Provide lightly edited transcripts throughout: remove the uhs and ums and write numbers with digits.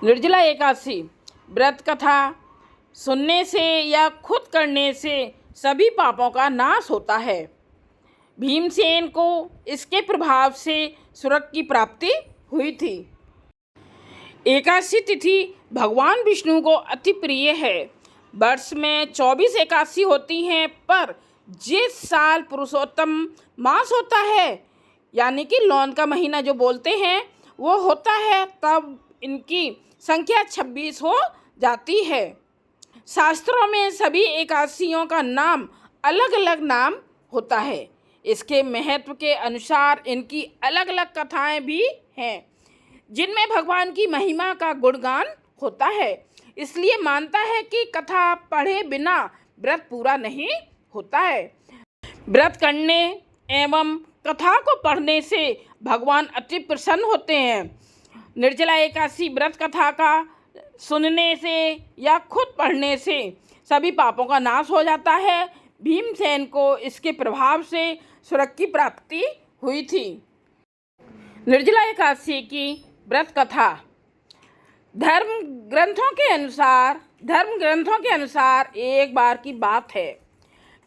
निर्जला एकादशी व्रत कथा सुनने से या खुद करने से सभी पापों का नाश होता है। भीमसेन को इसके प्रभाव से स्वर्ग की प्राप्ति हुई थी। एकादशी तिथि भगवान विष्णु को अति प्रिय है। वर्ष में 24 एकादशी होती हैं, पर जिस साल पुरुषोत्तम मास होता है, यानी कि लौन का महीना जो बोलते हैं, वो होता है, तब इनकी संख्या 26 हो जाती है। शास्त्रों में सभी एकादशियों का नाम अलग अलग नाम होता है। इसके महत्व के अनुसार इनकी अलग अलग कथाएं भी हैं, जिनमें भगवान की महिमा का गुणगान होता है। इसलिए मानता है कि कथा पढ़े बिना व्रत पूरा नहीं होता है। व्रत करने एवं कथा को पढ़ने से भगवान अति प्रसन्न होते हैं। निर्जला एकादशी व्रत कथा का सुनने से या खुद पढ़ने से सभी पापों का नाश हो जाता है। भीमसेन को इसके प्रभाव से स्वर्ग की प्राप्ति हुई थी। निर्जला एकादशी की व्रत कथा धर्म ग्रंथों के अनुसार एक बार की बात है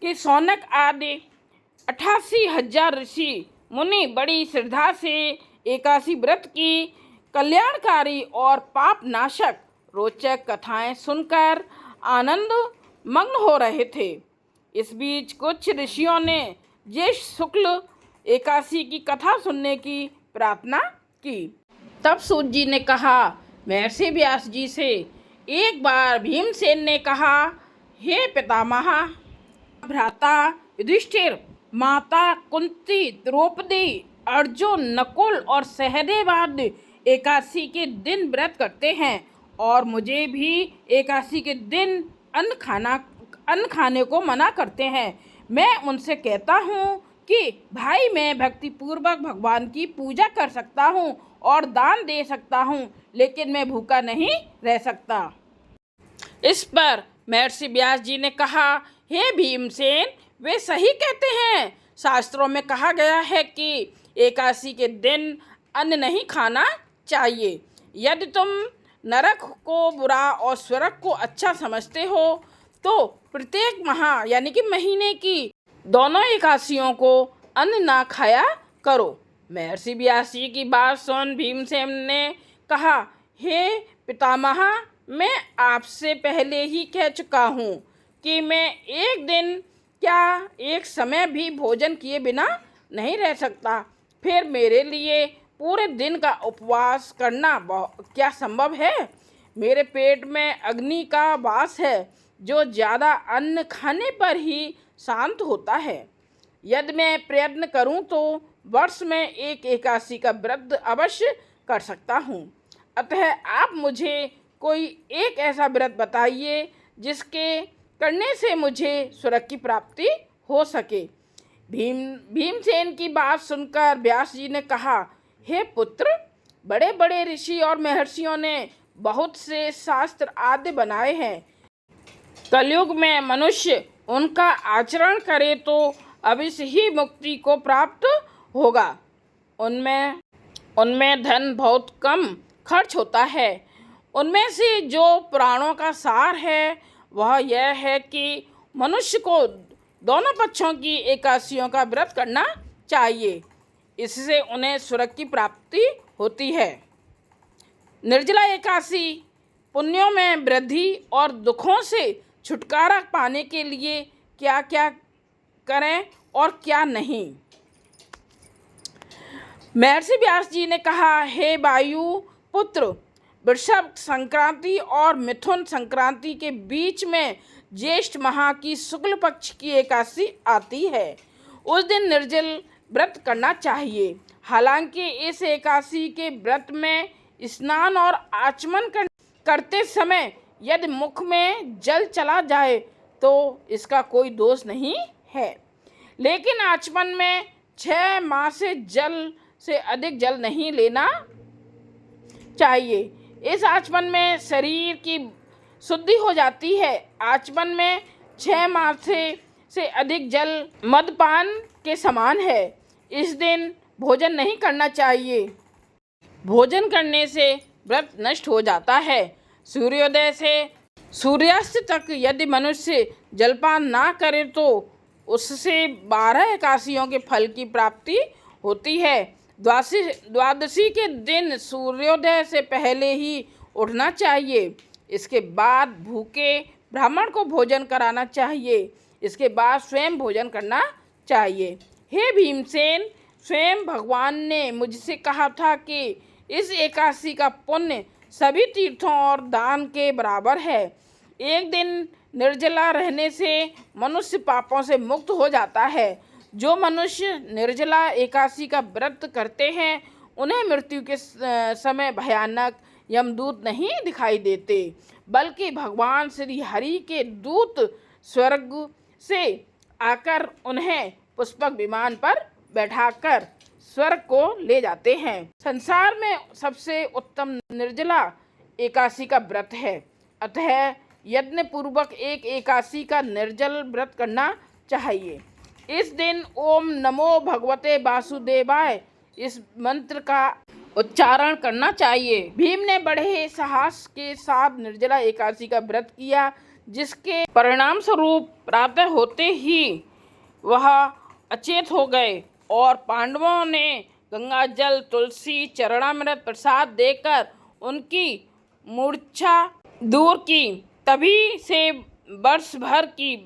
कि शौनक आदि 88,000 ऋषि मुनि बड़ी श्रद्धा से एकादशी व्रत की कल्याणकारी और पाप नाशक रोचक कथाएं सुनकर आनंद मग्न हो रहे थे। इस बीच कुछ ऋषियों ने ज्येष्ठ शुक्ल एकादशी की कथा सुनने की प्रार्थना की। तब सूत जी ने कहा, महर्षि व्यास जी से। एक बार भीमसेन ने कहा, हे पितामह, भ्राता युधिष्ठिर, माता कुंती, द्रौपदी, अर्जुन, नकुल और सहदेव आदि एकादशी के दिन व्रत करते हैं और मुझे भी एकादशी के दिन अन्न खाने को मना करते हैं। मैं उनसे कहता हूँ कि भाई, मैं भक्तिपूर्वक भगवान की पूजा कर सकता हूँ और दान दे सकता हूँ, लेकिन मैं भूखा नहीं रह सकता। इस पर महर्षि व्यास जी ने कहा, हे भीमसेन, वे सही कहते हैं। शास्त्रों में कहा गया है कि एकादशी के दिन अन्न नहीं खाना चाहिए। यदि तुम नरक को बुरा और स्वर्ग को अच्छा समझते हो तो प्रत्येक माह यानी कि महीने की दोनों एकादशियों को अन्न ना खाया करो। महर्षि व्यास जी की बात सुन भीमसेन ने कहा, हे पितामह, मैं आपसे पहले ही कह चुका हूँ कि मैं एक दिन क्या एक समय भी भोजन किए बिना नहीं रह सकता। फिर मेरे लिए पूरे दिन का उपवास करना क्या संभव है? मेरे पेट में अग्नि का वास है, जो ज़्यादा अन्न खाने पर ही शांत होता है। यदि मैं प्रयत्न करूं तो वर्ष में एक एकादशी का व्रत अवश्य कर सकता हूं। अतः आप मुझे कोई एक ऐसा व्रत बताइए जिसके करने से मुझे स्वर्ग की प्राप्ति हो सके। भीमसेन की बात सुनकर व्यास जी ने कहा, हे पुत्र, बड़े बड़े ऋषि और महर्षियों ने बहुत से शास्त्र आदि बनाए हैं। कलयुग में मनुष्य उनका आचरण करे तो अवश्य ही मुक्ति को प्राप्त होगा। उनमें धन बहुत कम खर्च होता है। उनमें से जो पुराणों का सार है वह यह है कि मनुष्य को दोनों पक्षों की एकादशियों का व्रत करना चाहिए। इससे उन्हें स्वर्ग की प्राप्ति होती है। निर्जला एकादशी पुण्यों में वृद्धि और दुखों से छुटकारा पाने के लिए क्या क्या करें और क्या नहीं। महर्षि व्यास जी ने कहा, हे वायु पुत्र, वृषभ संक्रांति और मिथुन संक्रांति के बीच में ज्येष्ठ माह की शुक्ल पक्ष की एकादशी आती है। उस दिन निर्जल व्रत करना चाहिए। हालांकि इस एकादशी के व्रत में स्नान और आचमन करते समय यदि मुख में जल चला जाए तो इसका कोई दोष नहीं है, लेकिन आचमन में 6 माह से अधिक जल नहीं लेना चाहिए। इस आचमन में शरीर की शुद्धि हो जाती है। आचमन में 6 माह से अधिक जल मदपान के समान है। इस दिन भोजन नहीं करना चाहिए। भोजन करने से व्रत नष्ट हो जाता है। सूर्योदय से सूर्यास्त तक यदि मनुष्य जलपान ना करे तो उससे 12 एकादशियों के फल की प्राप्ति होती है। द्वादशी के दिन सूर्योदय से पहले ही उठना चाहिए। इसके बाद भूखे ब्राह्मण को भोजन कराना चाहिए। इसके बाद स्वयं भोजन करना चाहिए। हे भीमसेन, स्वयं भगवान ने मुझसे कहा था कि इस एकादशी का पुण्य सभी तीर्थों और दान के बराबर है। एक दिन निर्जला रहने से मनुष्य पापों से मुक्त हो जाता है। जो मनुष्य निर्जला एकादशी का व्रत करते हैं उन्हें मृत्यु के समय भयानक यमदूत नहीं दिखाई देते, बल्कि भगवान श्री हरि के दूत स्वर्ग से आकर उन्हें पुष्पक विमान पर बैठाकर स्वर्ग को ले जाते हैं। संसार में सबसे उत्तम निर्जला एकादशी का व्रत है। अतः यज्ञ पूर्वक एक एकादशी का निर्जल व्रत करना चाहिए। इस दिन ओम नमो भगवते वासुदेवाय इस मंत्र का उच्चारण करना चाहिए। भीम ने बड़े साहस के साथ निर्जला एकादशी का व्रत किया, जिसके परिणाम स्वरूप प्रातः होते ही वह अचेत हो गए और पांडवों ने गंगा जल, तुलसी, चरणामृत प्रसाद देकर उनकी मूर्छा दूर की। तभी से वर्ष भर की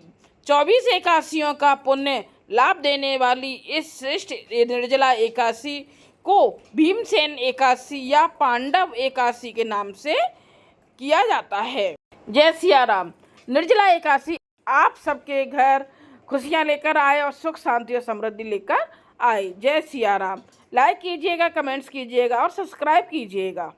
24 एकादशियों का पुण्य लाभ देने वाली इस श्रेष्ठ निर्जला एकादशी को भीमसेन एकादशी या पांडव एकादशी के नाम से किया जाता है। जय सिया राम। निर्जला एकादशी आप सबके घर खुशियाँ लेकर आए और सुख शांति और समृद्धि लेकर आए। जय सिया राम। लाइक कीजिएगा, कमेंट्स कीजिएगा और सब्सक्राइब कीजिएगा।